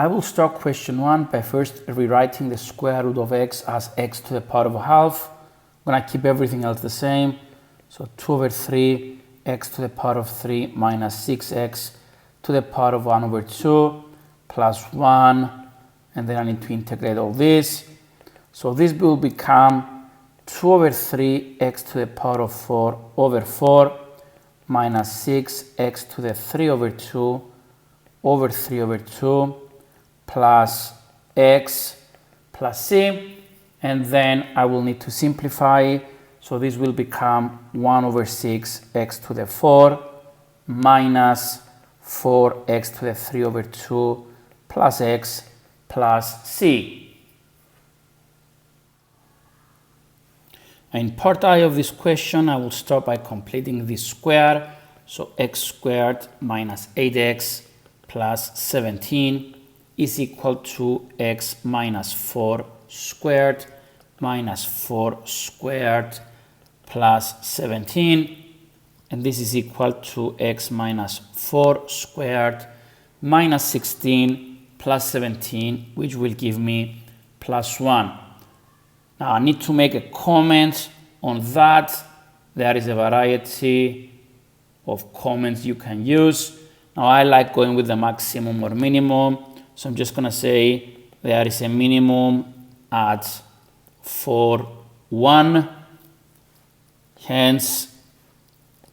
I will start question 1 by first rewriting the square root of x as x to the power of a half. I'm going to keep everything else the same. So 2 over 3 x to the power of 3 minus 6x to the power of 1 over 2 plus 1. And then I need to integrate all this. So this will become 2 over 3 x to the power of 4 over 4 minus 6x to the 3 over 2 over 3 over 2 plus x plus c, and then I will need to simplify. So this will become 1 over 6 x to the 4 minus 4x to the 3 over 2 plus x plus c. In part I of this question, I will start by completing this square. So x squared minus 8x plus 17 is equal to x minus 4 squared minus 4 squared plus 17. And this is equal to x minus 4 squared minus 16 plus 17, which will give me plus 1. Now I need to make a comment on that. There is a variety of comments you can use. Now I like going with the maximum or minimum. So I'm just going to say there is a minimum at 4, 1. Hence,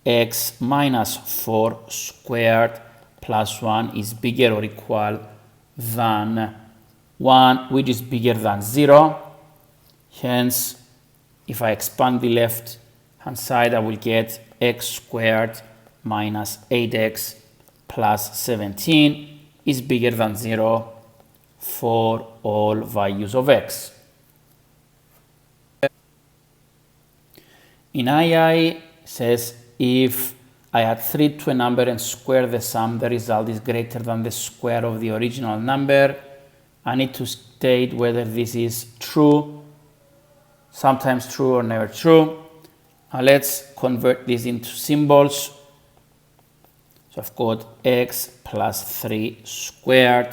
x minus 4 squared plus 1 is bigger or equal than 1, which is bigger than 0. Hence, if I expand the left hand side, I will get x squared minus 8x plus 17 is bigger than 0 for all values of x. In II says if I add 3 to a number and square the sum, the result is greater than the square of the original number. I need to state whether this is true, sometimes true or never true. Now let's convert this into symbols. So I've got x plus 3 squared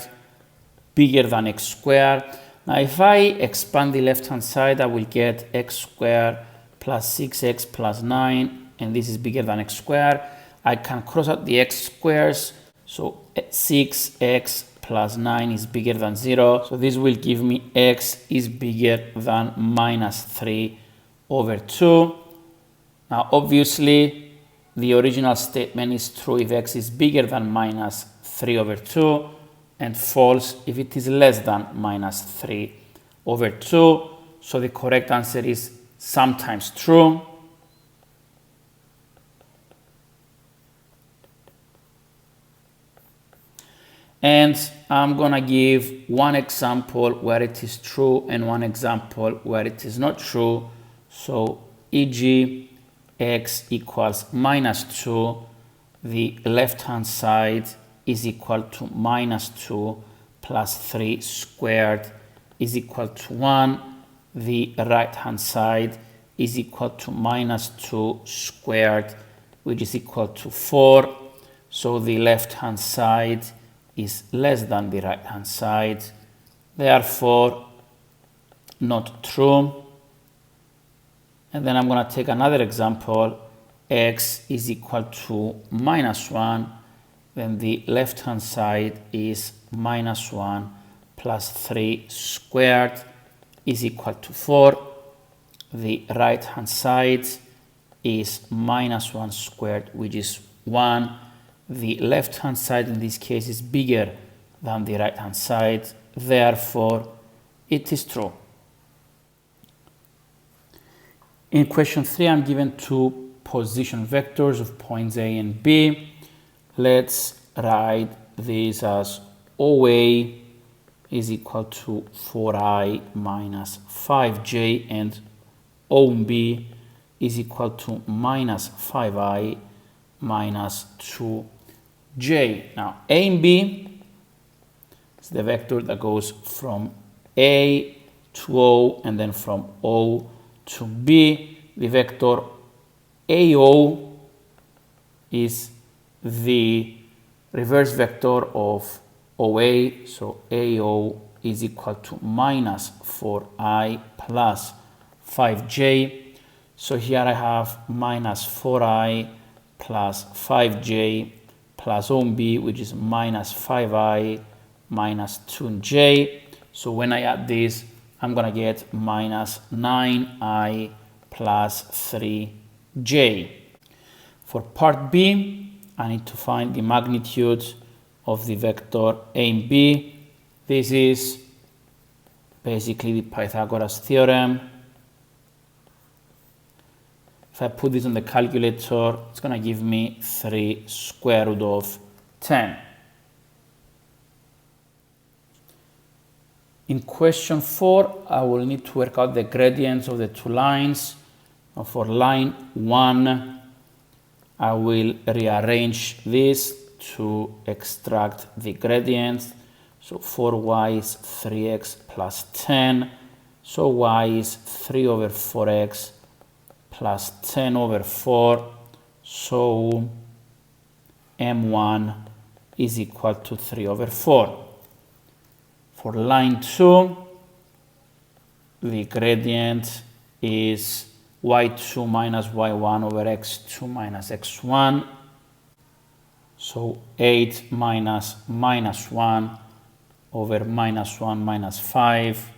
bigger than x squared. Now if I expand the left hand side, I will get x squared plus 6x plus 9, and this is bigger than x squared. I can cross out the x squares, so 6x plus 9 is bigger than 0. So this will give me x is bigger than minus 3 over 2. Now obviously the original statement is true if x is bigger than minus 3 over 2 and false if it is less than minus 3 over 2. So the correct answer is sometimes true. And I'm going to give one example where it is true and one example where it is not true. So e.g. x equals minus 2, the left hand side is equal to minus 2 plus 3 squared is equal to 1. The right hand side is equal to minus 2 squared, which is equal to 4. So the left hand side is less than the right hand side, therefore not true. And then I'm going to take another example. X is equal to minus 1. Then the left hand side is minus 1 plus 3 squared is equal to 4. The right hand side is minus 1 squared, which is 1. The left hand side in this case is bigger than the right hand side, therefore it is true. In question 3, I'm given two position vectors of points A and B. Let's write this as OA is equal to 4i minus 5j and OB is equal to minus 5i minus 2j. Now A and B is the vector that goes from A to O and then from O to B. The vector AO is the reverse vector of OA, so AO is equal to minus 4i plus 5j. So here I have minus 4i plus 5j plus OB, which is minus 5i minus 2j. So when I add this, I'm going to get minus 9i plus 3j. For part B, I need to find the magnitude of the vector A and B. This is basically the Pythagoras theorem. If I put this on the calculator, it's going to give me 3 square root of 10. In question 4, I will need to work out the gradients of the two lines. Now for line 1, I will rearrange this to extract the gradients. So 4y is 3x plus 10. So y is 3 over 4x plus 10 over 4. So m1 is equal to 3 over 4. For line 2, the gradient is y2 minus y1 over x2 minus x1. So 8 minus minus 1 over minus 1 minus 5.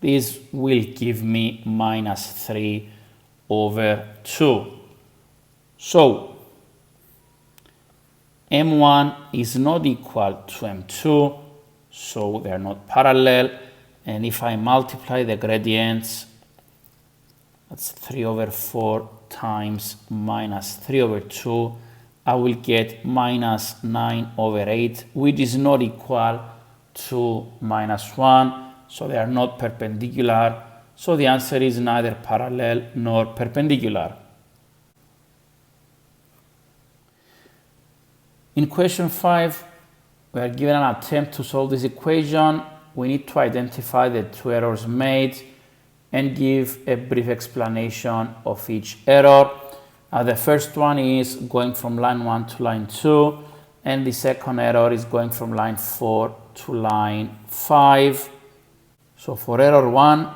This will give me minus 3 over 2. So m1 is not equal to m2, so they are not parallel. And if I multiply the gradients, that's 3 over 4 times minus 3 over 2, I will get minus 9 over 8, which is not equal to minus 1, so they are not perpendicular. So the answer is neither parallel nor perpendicular. In question 5, we are given an attempt to solve this equation. We need to identify the two errors made and give a brief explanation of each error. The first one is going from line 1 to line 2, and the second error is going from line 4 to line 5. So for error 1,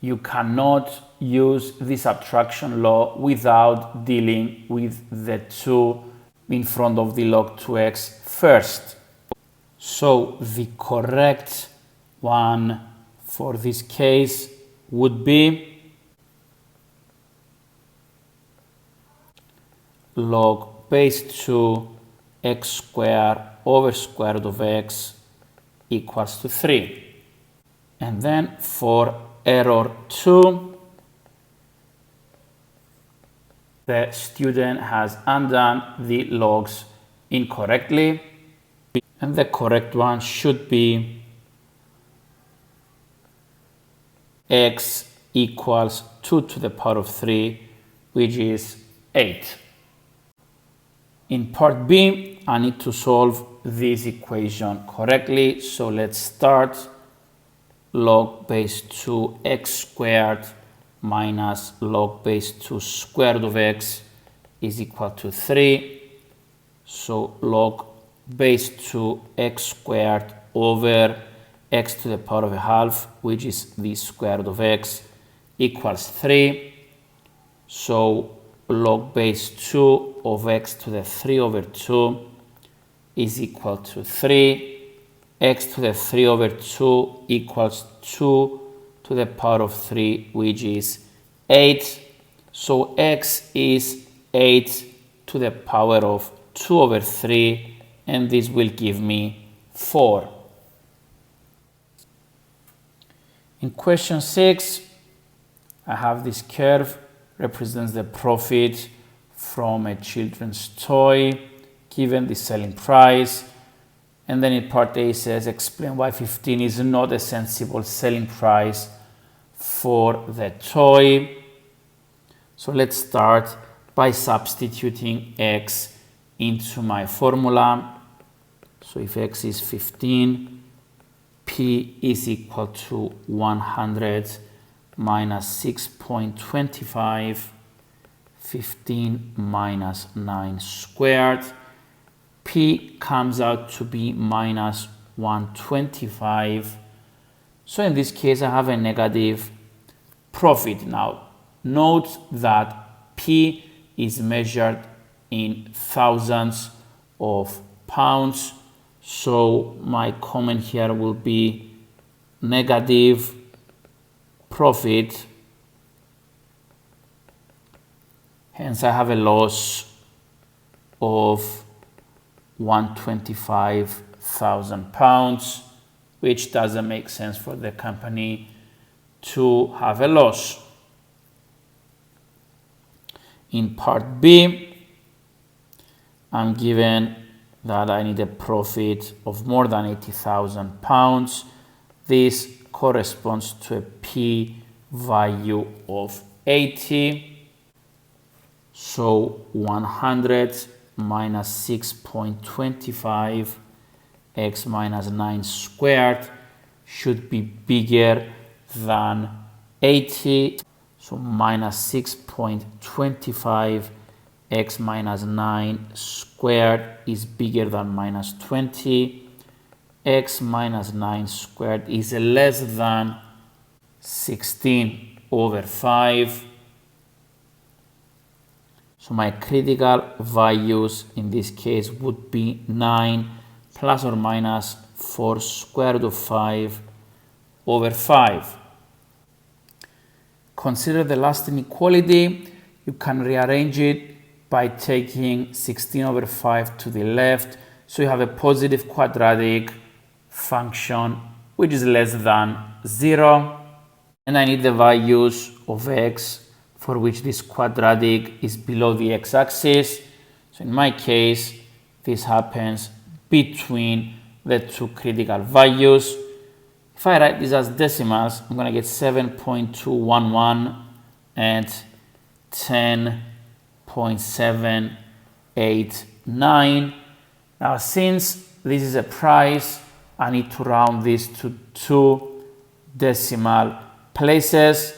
you cannot use the subtraction law without dealing with the 2 in front of the log 2x first. So the correct one for this case would be log base 2 x squared over square root of x equals to 3. And then for error 2, the student has undone the logs incorrectly, and the correct one should be x equals 2 to the power of 3, which is 8. In part B, I need to solve this equation correctly, so let's start. Log base 2 x squared minus log base 2 square root of x is equal to 3. So log base 2 x squared over x to the power of a half, which is the square root of x, equals 3. So log base 2 of x to the 3 over 2 is equal to 3. X to the 3 over 2 equals 2 to the power of 3, which is 8. So x is 8 to the power of 2 over 3, and this will give me 4. In question 6, I have this curve represents the profit from a children's toy given the selling price. And then in part A says explain why 15 is not a sensible selling price for the toy. So let's start by substituting x into my formula. So if x is 15, p is equal to 100 minus 6.25, 15 minus 9 squared. P comes out to be minus 125. So in this case, I have a negative profit. Now, note that P is measured in thousands of pounds. So my comment here will be negative profit. Hence, I have a loss of £125,000, which doesn't make sense for the company to have a loss. In part B, I'm given that I need a profit of more than £80,000. This corresponds to a P value of 80. So 100 minus 6.25 x minus 9 squared should be bigger than 80. So minus 6.25 x minus 9 squared is bigger than minus 20. X minus 9 squared is less than 16 over 5. So my critical values in this case would be 9 plus or minus 4 square root of 5 over 5. Consider the last inequality. You can rearrange it by taking 16 over 5 to the left. So you have a positive quadratic function which is less than 0. And I need the values of x for which this quadratic is below the x-axis. So in my case, this happens between the two critical values. If I write this as decimals, I'm going to get 7.211 and 10.789. Now, since this is a price, I need to round this to 2 decimal places.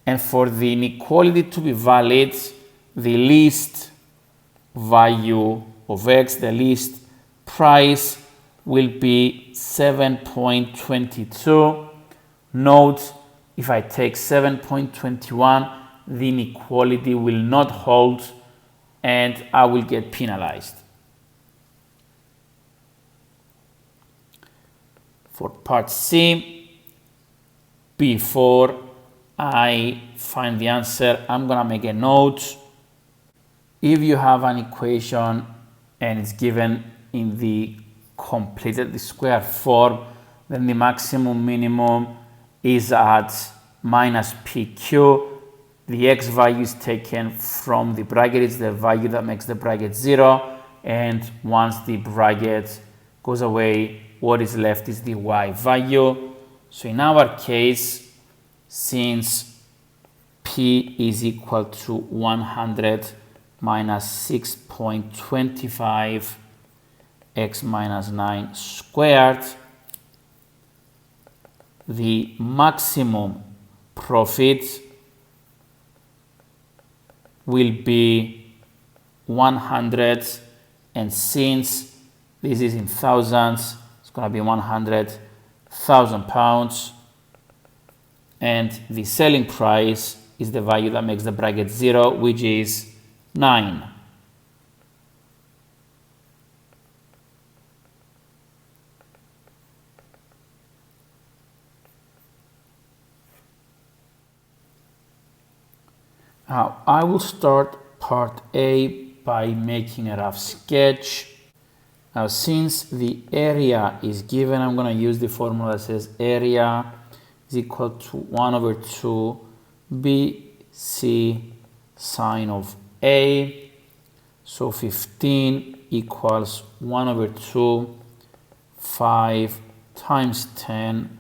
And for the inequality to be valid, the least value of x, the least price, will be 7.22. Note, if I take 7.21, the inequality will not hold and I will get penalized. For part C, before I find the answer, I'm going to make a note. If you have an equation and it's given in the completed the square form, then the maximum minimum is at minus PQ. The x value is taken from the bracket. It's the value that makes the bracket 0. And once the bracket goes away, what is left is the y value. So in our case, since P is equal to 100 minus 6.25 x minus 9 squared, the maximum profit will be 100, and since this is in thousands, it's going to be 100,000 pounds. And the selling price is the value that makes the bracket 0, which is 9. Now, I will start part A by making a rough sketch. Now, since the area is given, I'm going to use the formula that says area is equal to 1 over 2 BC sine of A. So 15 equals 1 over 2 5 times 10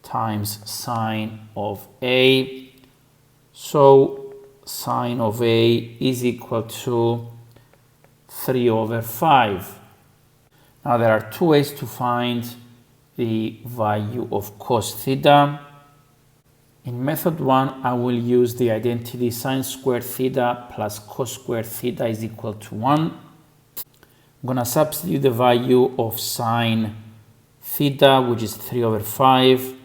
times sine of A. So sine of A is equal to 3 over 5. Now there are two ways to find the value of cos theta. In method 1, I will use the identity sine squared theta plus cos squared theta is equal to 1. I'm going to substitute the value of sine theta, which is 3 over 5.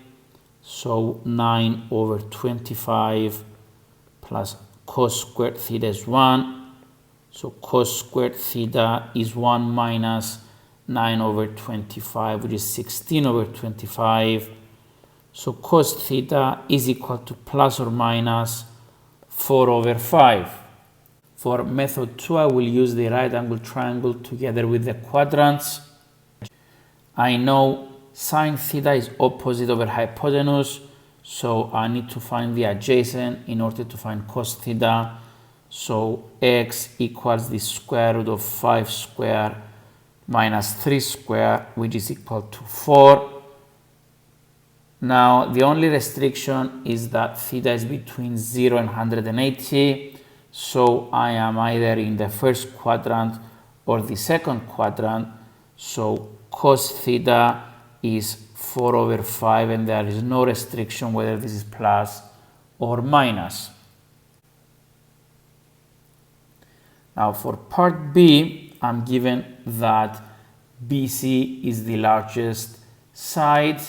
So 9 over 25 plus cos squared theta is 1. So cos squared theta is 1 minus 9 over 25, which is 16 over 25. So cos theta is equal to plus or minus 4 over 5. For method 2, I will use the right angle triangle together with the quadrants. I know sine theta is opposite over hypotenuse, so I need to find the adjacent in order to find cos theta. So x equals the square root of 5 squared minus 3 squared, which is equal to 4. Now, the only restriction is that theta is between 0 and 180. So I am either in the first quadrant or the second quadrant. So cos theta is 4 over 5, and there is no restriction whether this is plus or minus. Now for part B, I'm given that BC is the largest side.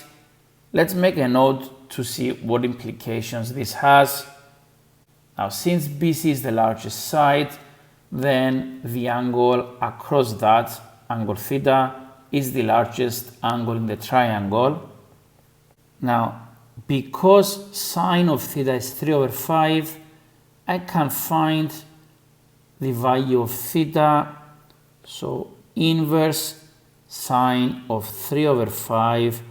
Let's make a note to see what implications this has. Now, since BC is the largest side, then the angle across that, angle theta, is the largest angle in the triangle. Now, because sine of theta is 3 over 5, I can find the value of theta. So inverse sine of 3 over 5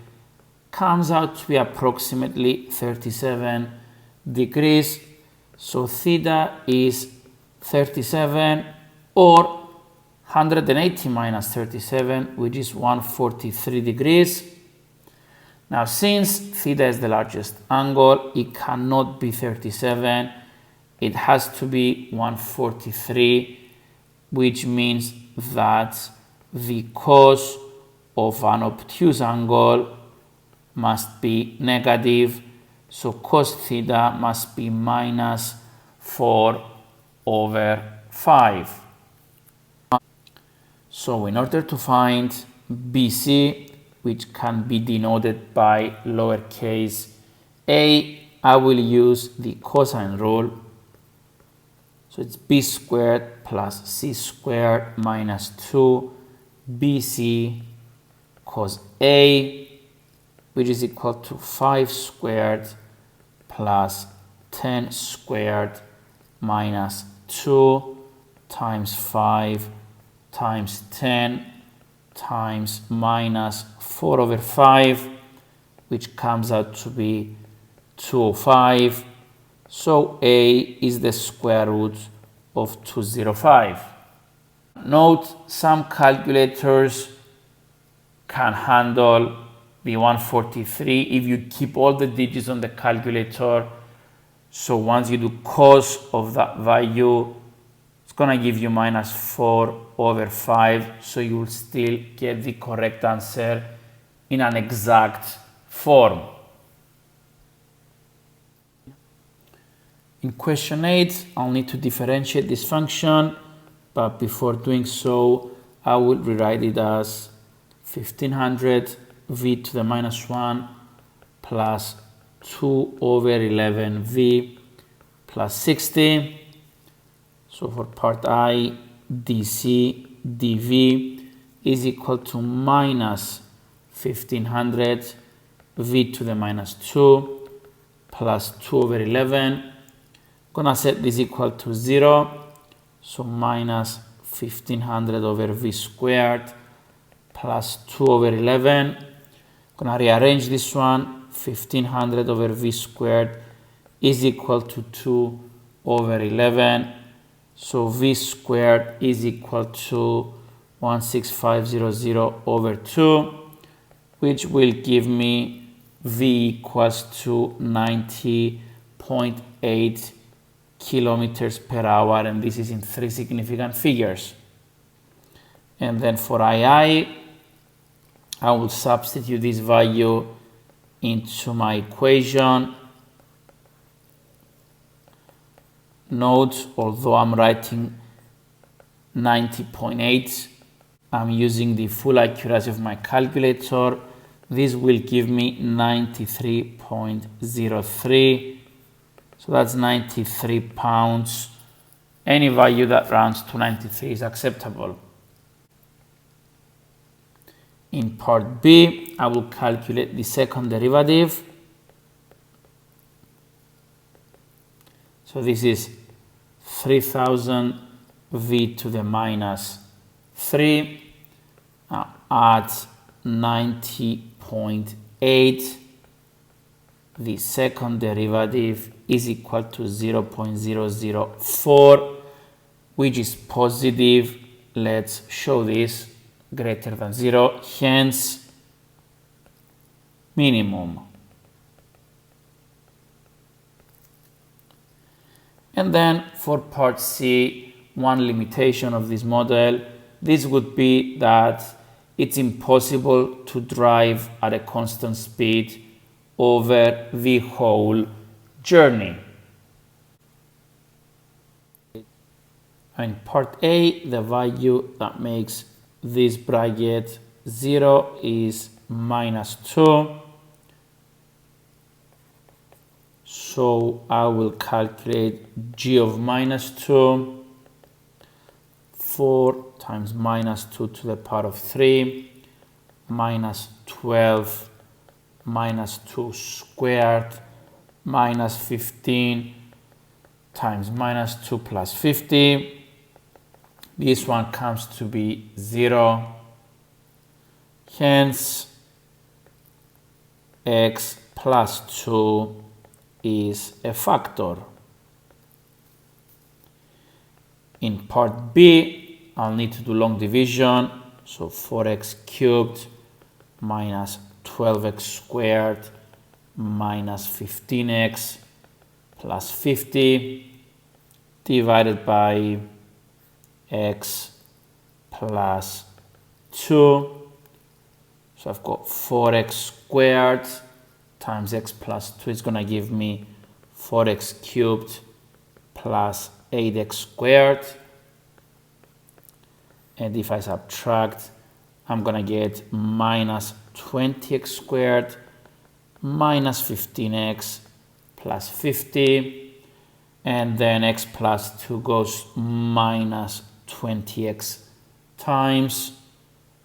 comes out to be approximately 37 degrees. So theta is 37, or 180 minus 37, which is 143 degrees. Now, since theta is the largest angle, it cannot be 37. It has to be 143, which means that the cos of an obtuse angle must be negative. So cos theta must be minus 4 over 5. So in order to find BC, which can be denoted by lowercase a, I will use the cosine rule. So it's b squared plus c squared minus 2 bc cos a, which is equal to 5 squared plus 10 squared minus 2 times 5 times 10 times minus 4 over 5, which comes out to be 205. So a is the square root of 205. Note, some calculators can handle the 143 if you keep all the digits on the calculator. So once you do cos of that value, it's going to give you minus 4 over 5. So you will still get the correct answer in an exact form. In question 8, I'll need to differentiate this function, but before doing so, I will rewrite it as 1500 v to the minus 1 plus 2 over 11 v plus 60. So for part I, dc dv is equal to minus 1500 v to the minus 2 plus 2 over 11. Gonna set this equal to 0, so minus 1500 over v squared plus 2 over 11. Gonna rearrange this one. 1500 over v squared is equal to 2 over 11. So v squared is equal to 16500 over 2, which will give me v equals to 90.8 kilometers per hour, and this is in 3 significant figures. And then for I will substitute this value into my equation. Note, although I'm writing 90.8, I'm using the full accuracy of my calculator. This will give me 93.03. So that's 93 pounds. Any value that rounds to 93 is acceptable. In part B, I will calculate the second derivative. So this is 3000 v to the minus 3 at 90.8. The second derivative is equal to 0.004, which is positive. Let's show this greater than 0, hence minimum. And then for part C, one limitation of this model, this would be that it's impossible to drive at a constant speed over the whole journey. In part A, the value that makes this bracket 0 is -2. So I will calculate g of -2. 4 times -2 to the power of 3 minus 12 minus 2 squared minus 15 times -2 plus 50. This one comes to be 0. Hence, x plus 2 is a factor. In part B, I'll need to do long division. So 4x cubed minus 12x squared minus 15x plus 50 divided by x plus 2. So I've got 4x squared times x plus 2 is going to give me 4x cubed plus 8x squared. And if I subtract, I'm going to get minus 20x squared minus 15x plus 50. And then x plus 2 goes minus 20x times.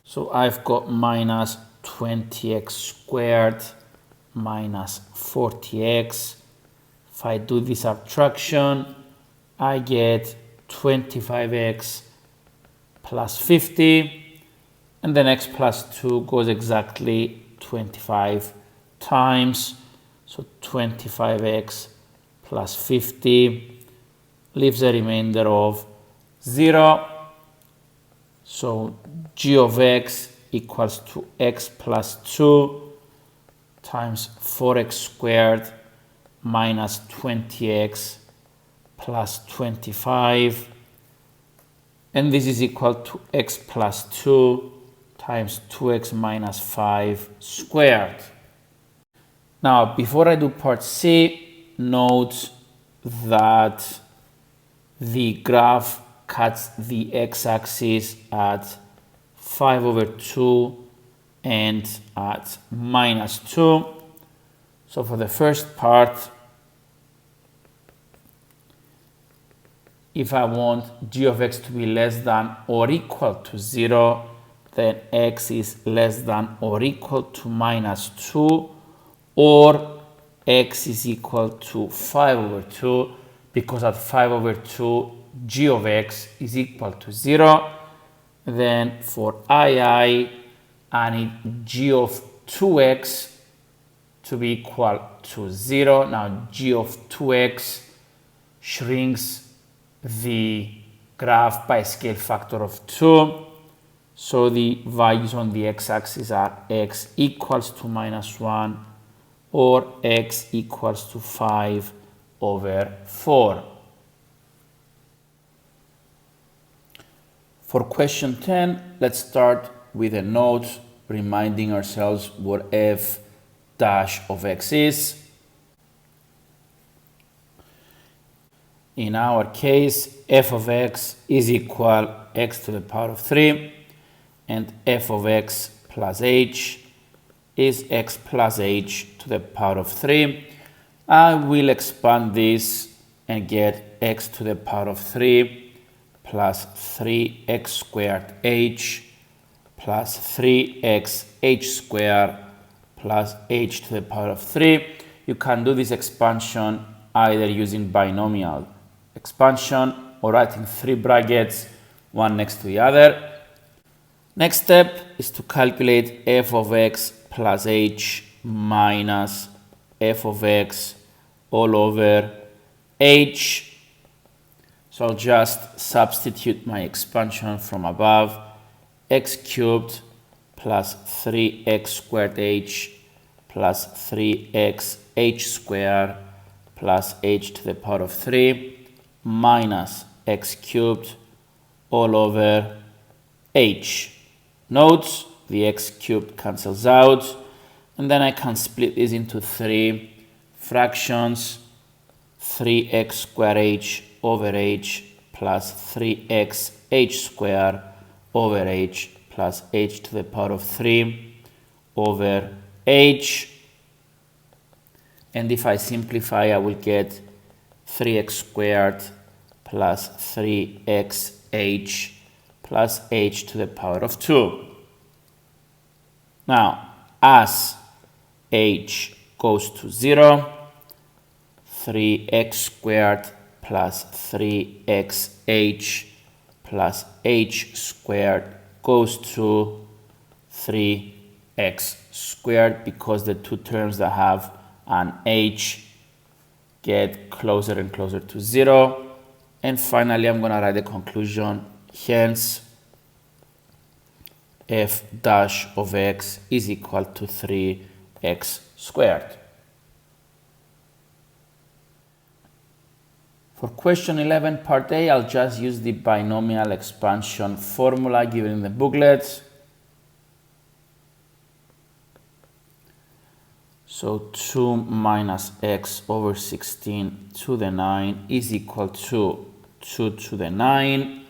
So I've got minus 20x squared minus 40x. If I do the subtraction, I get 25x plus 50, and then x plus 2 goes exactly 25 times. So 25x plus 50 leaves a remainder of 0. So g of x equals to x plus 2 times 4x squared minus 20x plus 25. And this is equal to x plus 2 times 2x minus 5 squared. Now, before I do part C, note that the graph cuts the x-axis at 5/2 and at -2. So for the first part, if I want g of x to be less than or equal to 0, then x is less than or equal to -2, or x is equal to 5/2, because at 5/2 g of x is equal to 0. Then for I need g of 2x to be equal to 0. Now g of 2x shrinks the graph by a scale factor of 2. So the values on the x-axis are x equals to -1 or x equals to 5/4. For question 10, let's start with a note reminding ourselves what f dash of x is. In our case, f of x is equal x to the power of 3, and f of x plus h is x plus h to the power of 3. I will expand this and get x to the power of 3 plus 3x squared h plus 3x h squared plus h to the power of 3. You can do this expansion either using binomial expansion or writing 3 brackets, one next to the other. Next step is to calculate f of x plus h minus f of x all over h. So I'll just substitute my expansion from above. X cubed plus 3x squared h plus 3x h squared plus h to the power of 3 minus x cubed all over h. Note the x cubed cancels out, and then I can split this into 3 fractions. 3x squared h over h plus 3x h squared over h plus h to the power of 3 over h. And if I simplify, I will get 3x squared plus 3xh plus h to the power of 2. Now, as h goes to 0, 3x squared plus 3xh plus h squared goes to 3x squared, because the two terms that have an h get closer and closer to 0. And finally, I'm going to write the conclusion. Hence, f dash of x is equal to 3x squared. For question 11, part A, I'll just use the binomial expansion formula given in the booklet. So 2 minus x over 16 to the 9 is equal to 2 to the 9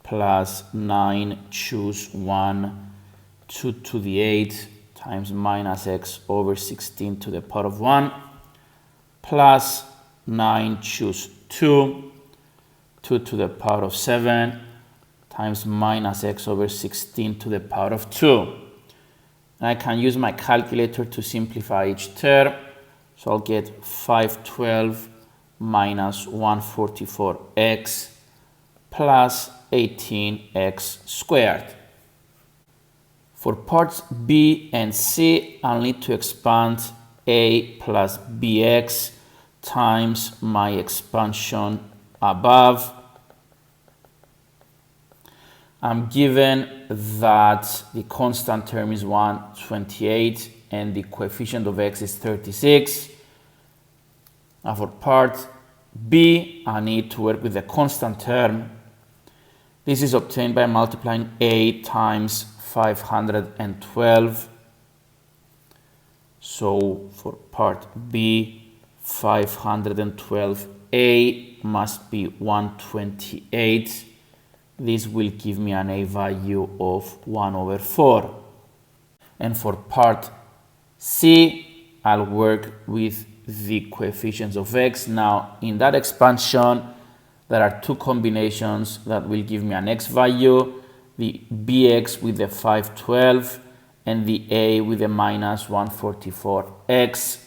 plus 9 choose 1, 2 to the 8 times minus x over 16 to the power of 1 plus 9 choose 2, 2 to the power of 7 times minus x over 16 to the power of 2. And I can use my calculator to simplify each term. So I'll get 512 minus 144x plus 18x squared. For parts B and C, I'll need to expand a plus bx times my expansion above. I'm given that the constant term is 128 and the coefficient of x is 36. Now for part B, I need to work with the constant term. This is obtained by multiplying a times 512. So for part B, 512a must be 128. This will give me an a value of 1 over 4. And for part C, I'll work with the coefficients of x. Now, in that expansion, there are two combinations that will give me an x value, the bx with the 512 and the a with the minus 144x.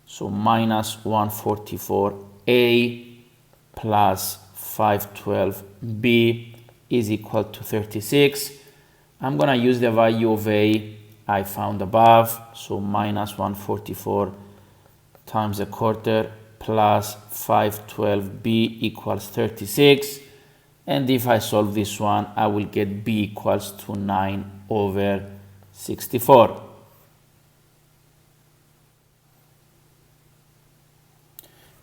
So minus 144a plus 512b is equal to 36. I'm going to use the value of a I found above, so minus 144 times a quarter plus 512b equals 36. And if I solve this one, I will get b equals to 9 over 64.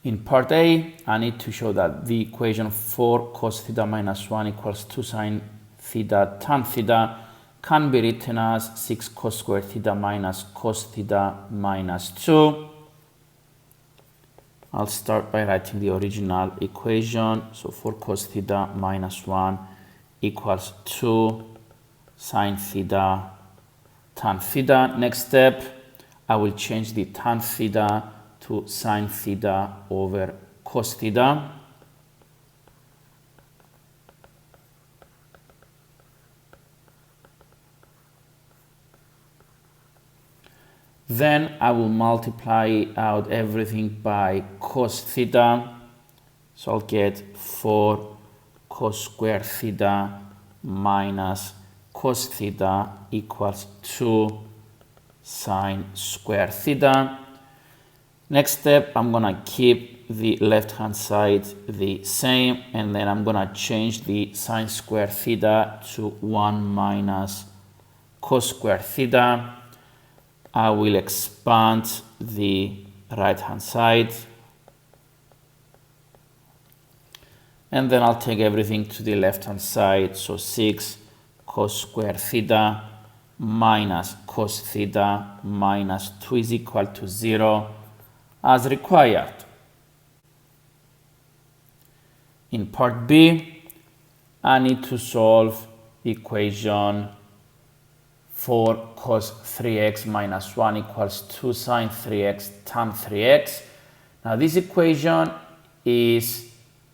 In part A, I need to show that the equation 4 cos theta minus 1 equals 2 sin theta tan theta can be written as 6 cos squared theta minus cos theta minus 2. I'll start by writing the original equation. So 4 cos theta minus 1 equals 2 sine theta tan theta. Next step, I will change the tan theta to sine theta over cos theta. Then I will multiply out everything by cos theta. So I'll get 4 cos squared theta minus cos theta equals 2 sine squared theta. Next step, I'm going to keep the left-hand side the same, and then I'm going to change the sine squared theta to 1 minus cos squared theta. I will expand the right-hand side, and then I'll take everything to the left-hand side. So 6 cos squared theta minus cos theta minus 2 is equal to 0 as required. In part B, I need to solve equation 4 cos 3x minus 1 equals 2 sine 3x tan 3x. Now this equation is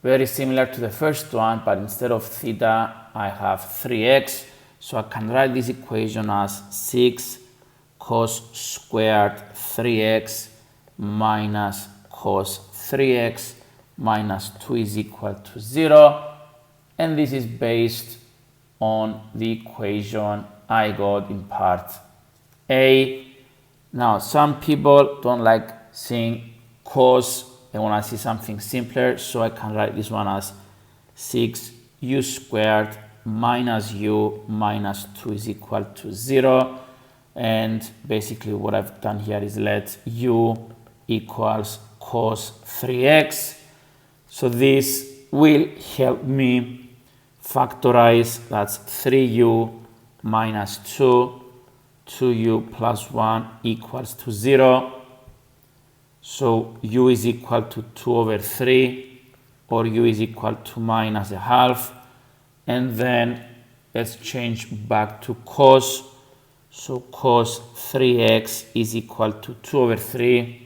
very similar to the first one, but instead of theta, I have 3x. So I can write this equation as 6 cos squared 3x minus cos 3x minus 2 is equal to 0. And this is based on the equation I got in part A. Now, some people don't like seeing cos, they want to see something simpler, so I can write this one as 6u squared minus u minus 2 is equal to 0. And basically what I've done here is let u equals cos 3x. So this will help me factorize. That's 3u minus 2, 2u plus 1 equals to 0. So u is equal to 2 over 3, or u is equal to minus a half. And then let's change back to cos. So cos 3x is equal to 2 over 3,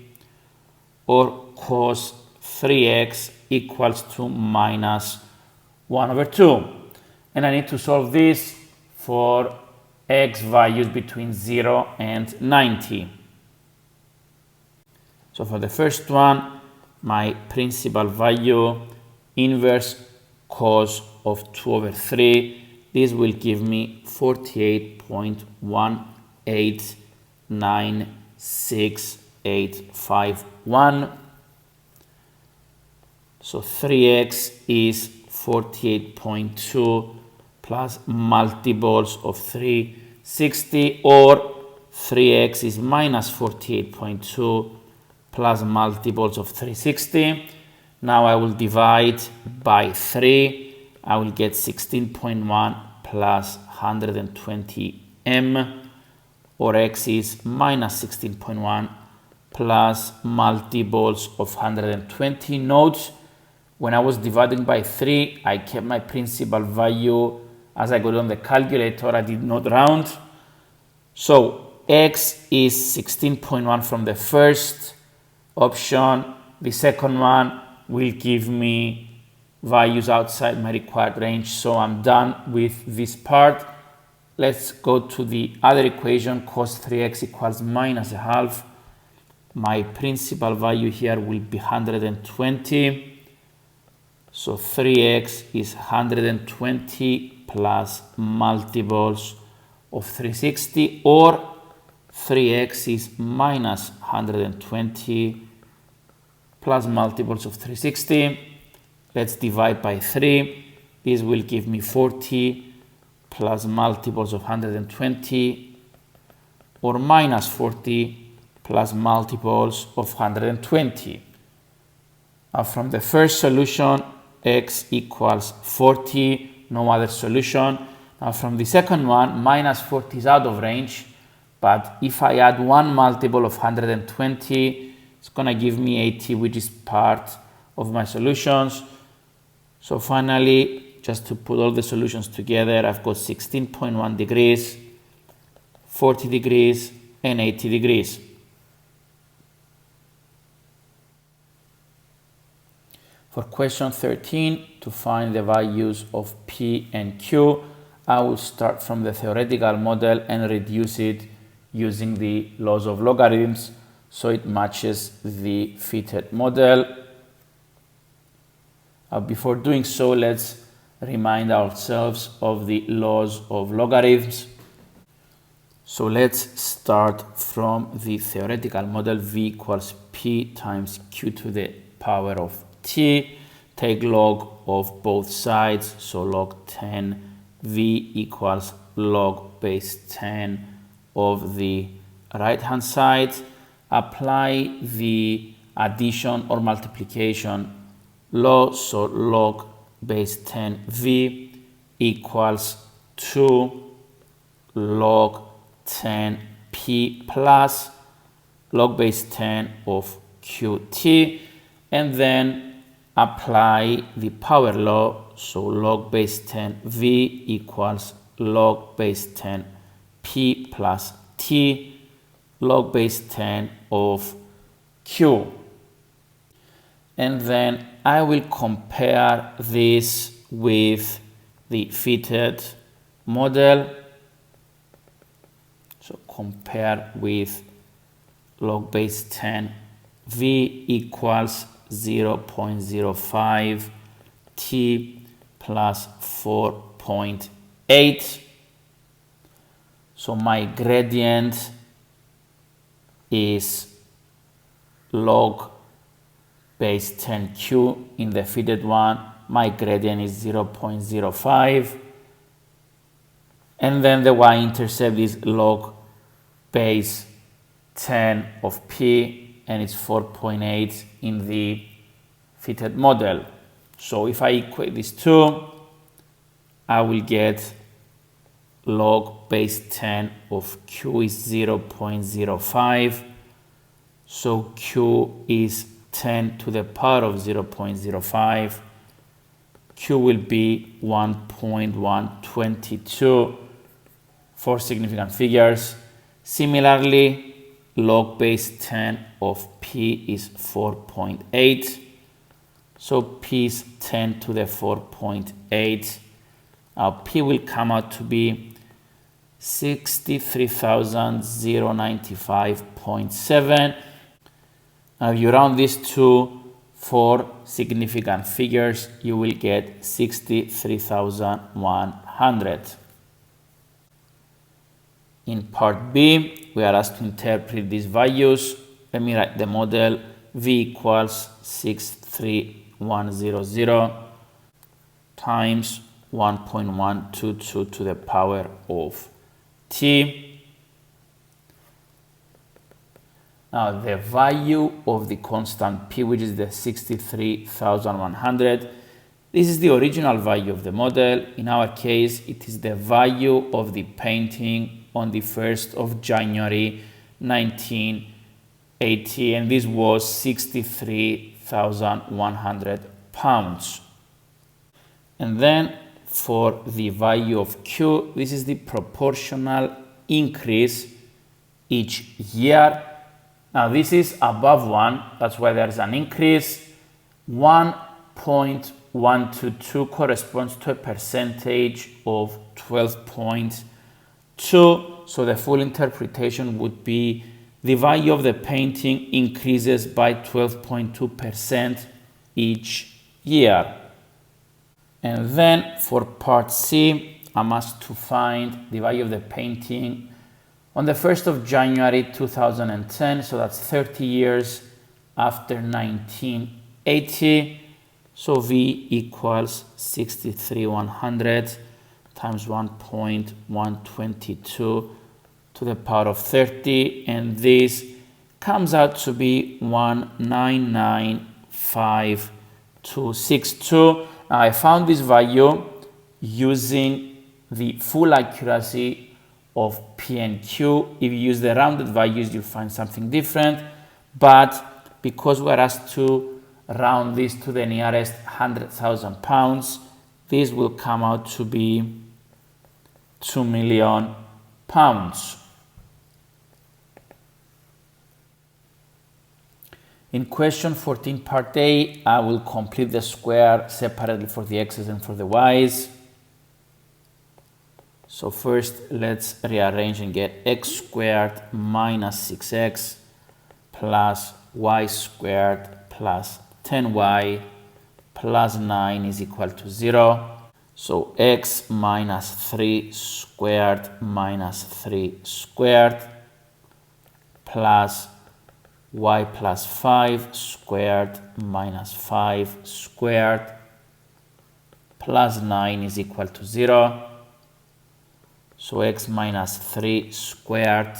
or cos 3x equals to minus 1 over 2. And I need to solve this for x values between 0 and 90. So for the first one, my principal value, inverse cos of 2 over 3, this will give me 48.1896851. So 3x is 48.2 plus multiples of 360, or 3x is minus 48.2 plus multiples of 360. Now I will divide by 3. I will get 16.1 plus 120m, or x is minus 16.1 plus multiples of 120. Note, when I was dividing by 3, I kept my principal value as I got on the calculator. I did not round. So x is 16.1 from the first option. The second one will give me values outside my required range. So I'm done with this part. Let's go to the other equation. Cos 3x equals minus a half. My principal value here will be 120. So 3x is 120 plus multiples of 360, or 3x is minus 120 plus multiples of 360. Let's divide by 3. This will give me 40 plus multiples of 120, or minus 40 plus multiples of 120. From the first solution, x equals 40, no other solution. Now from the second one, minus 40 is out of range, but if I add one multiple of 120, It's gonna give me 80, which is part of my solutions. So finally, just to put all the solutions together, I've got 16.1 degrees, 40 degrees, and 80 degrees. For question 13, to find the values of P and Q, I will start from the theoretical model and reduce it using the laws of logarithms so it matches the fitted model. Before doing so, let's remind ourselves of the laws of logarithms. So let's start from the theoretical model. V equals P times Q to the power of T. Take log of both sides, so log 10 V equals log base 10 of the right hand side. Apply the addition or multiplication law, so log base 10 V equals 2 log 10 P plus log base 10 of QT, and then apply the power law, so log base 10 V equals log base 10 P plus T log base 10 of Q. And then I will compare this with the fitted model. So compare with log base 10 V equals 0.05 T plus 4.8. So my gradient is log base 10Q. In the fitted one, my gradient is 0.05. And then the y-intercept is log base 10 of P, and it's 4.8 in the fitted model. So if I equate these two, I will get log base 10 of Q is 0.05. So Q is 10 to the power of 0.05. Q will be 1.122 for significant figures. Similarly, log base 10 of P is 4.8. So P is 10 to the 4.8. P will come out to be 63,095.7. Now, if you round these two for significant figures, you will get 63,100. In part B, we are asked to interpret these values. Let me write the model. V equals 63100 times 1.122 to the power of T. Now the value of the constant P, which is the 63,100, this is the original value of the model. In our case, it is the value of the painting on the 1st of January 1980, and this was 63,100 pounds. And then for the value of Q, this is the proportional increase each year. Now this is above 1, that's why there is an increase. 1.122 corresponds to a percentage of 12.2. So the full interpretation would be the value of the painting increases by 12.2% each year. And then for part C, I'm asked to find the value of the painting on the 1st of January 2010, so that's 30 years after 1980. So V equals 63,100 times 1.122 to the power of 30, and this comes out to be 1995262. Now I found this value using the full accuracy of P and Q. If you use the rounded values, you'll find something different, but because we're asked to round this to the nearest 100,000 pounds, this will come out to be 2 million pounds. In question 14 part A, I will complete the square separately for the x's and for the y's. So first, let's rearrange and get x squared minus 6x plus y squared plus 10y plus 9 is equal to 0. So x minus 3 squared minus 3 squared plus y plus 5 squared minus 5 squared plus 9 is equal to 0. So x minus 3 squared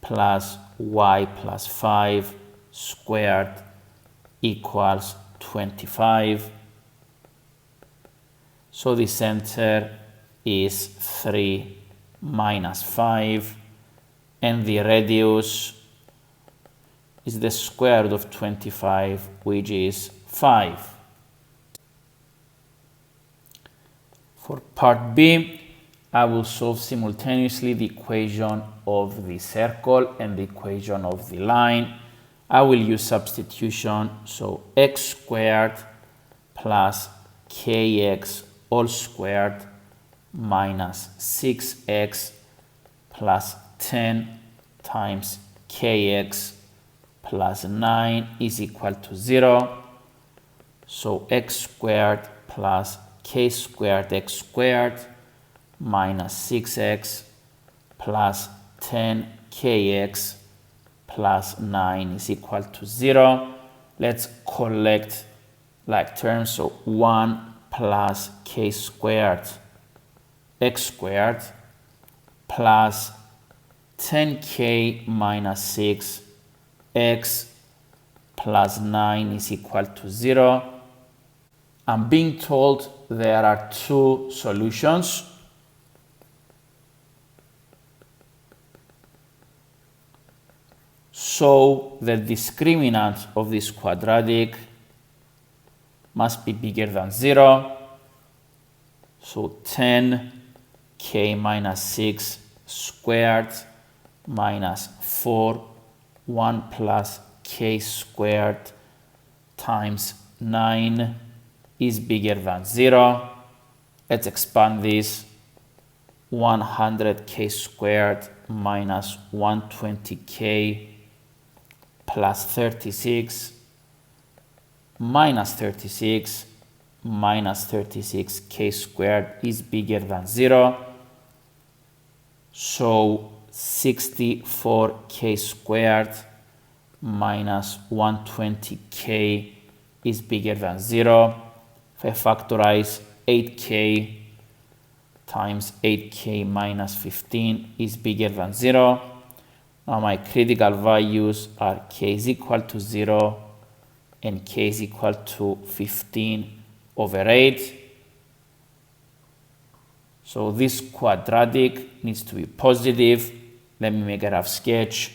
plus y plus 5 squared equals 25. So the center is 3 minus 5, and the radius is the square root of 25, which is 5. For part B, I will solve simultaneously the equation of the circle and the equation of the line. I will use substitution, so x squared plus kx all squared minus 6x plus 10 times kx plus 9 is equal to 0. So x squared plus k squared x squared minus 6x plus 10kx plus 9 is equal to 0. Let's collect like terms. So 1 plus k squared x squared plus 10k minus 6 x plus 9 is equal to 0. I'm being told there are two solutions. So the discriminant of this quadratic must be bigger than 0. So 10k minus 6 squared minus 4, 1 plus k squared times 9 is bigger than 0. Let's expand this. 100k squared minus 120k plus 36 minus 36 minus 36k squared is bigger than 0. So 64k squared minus 120k is bigger than 0. If I factorize 8k times 8k minus 15 is bigger than 0. Now my critical values are k is equal to 0 and k is equal to 15 over 8. So this quadratic needs to be positive. Let me make a rough sketch.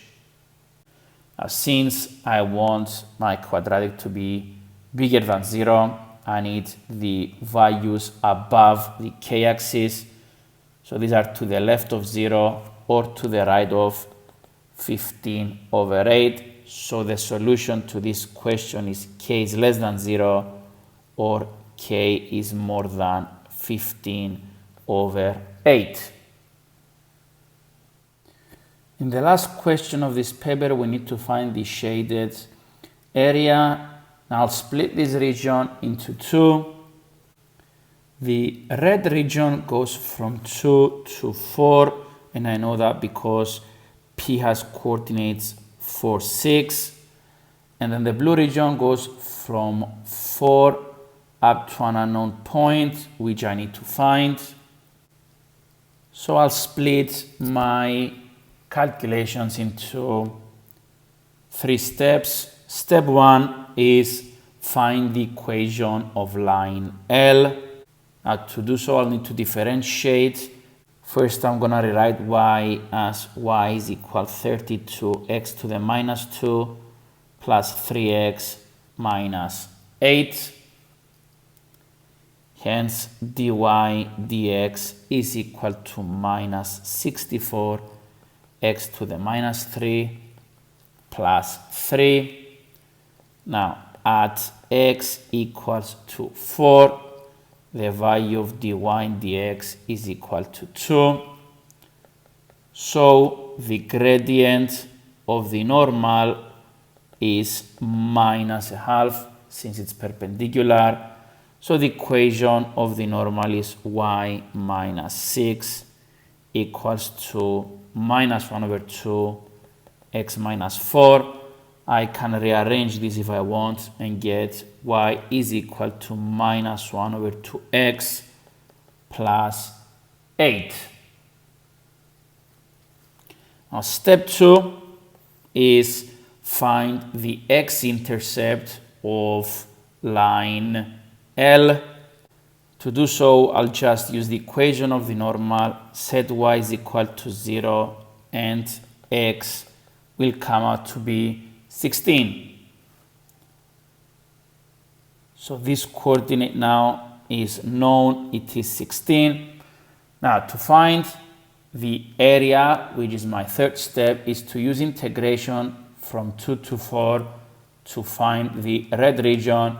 Now since I want my quadratic to be bigger than 0, I need the values above the k-axis. So these are to the left of 0 or to the right of 15 over 8. So the solution to this question is k is less than 0 or k is more than 15 over 8. In the last question of this paper, we need to find the shaded area. Now I'll split this region into two. The red region goes from 2 to 4, and I know that because P has coordinates 4, 6. And then the blue region goes from 4 up to an unknown point, which I need to find. So I'll split my calculations into 3 steps. Step 1 is find the equation of line L. Now to do so, I'll need to differentiate. First, I'm going to rewrite y as y is equal 32x to the minus 2 plus 3x minus 8. Hence, dy dx is equal to minus 64 x to the minus 3 plus 3. Now, at x equals to 4, the value of dy dx is equal to 2. So, the gradient of the normal is minus a half since it's perpendicular. So the equation of the normal is y minus 6 equals to minus 1 over 2 x minus 4. I can rearrange this if I want and get y is equal to minus 1 over 2x plus 8. Now step 2 is find the x-intercept of line L. To do so, I'll just use the equation of the normal, set y is equal to 0, and x will come out to be 16. So this coordinate now is known, it is 16. Now to find the area, which is my third step, is to use integration from 2 to 4 to find the red region.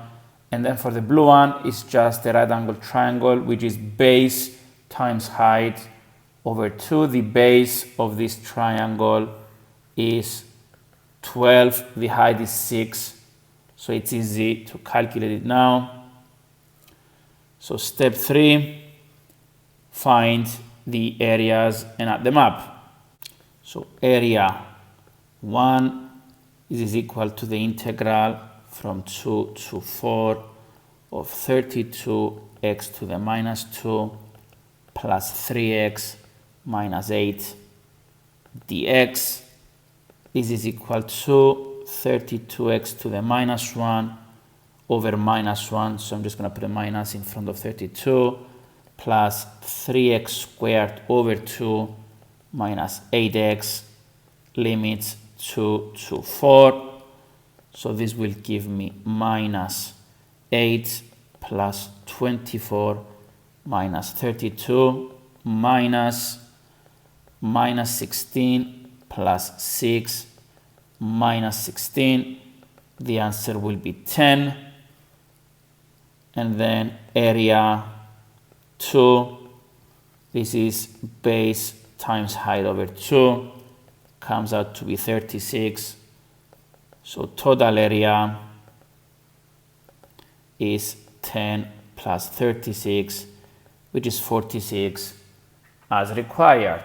And then for the blue one, it's just a right angle triangle, which is base times height over 2. The base of this triangle is 12. The height is 6. So it's easy to calculate it now. So step 3, find the areas and add them up. So area 1 is equal to the integral from 2 to 4 of 32x to the minus 2 plus 3x minus 8 dx. This is equal to 32x to the minus 1 over minus 1. So I'm just going to put a minus in front of 32 plus 3x squared over 2 minus 8x limits 2 to 4. So this will give me minus 8 plus 24 minus 32 minus 16 plus 6 minus 16. The answer will be 10. And then area 2, this is base times height over 2, comes out to be 36. So total area is 10 plus 36, which is 46 as required.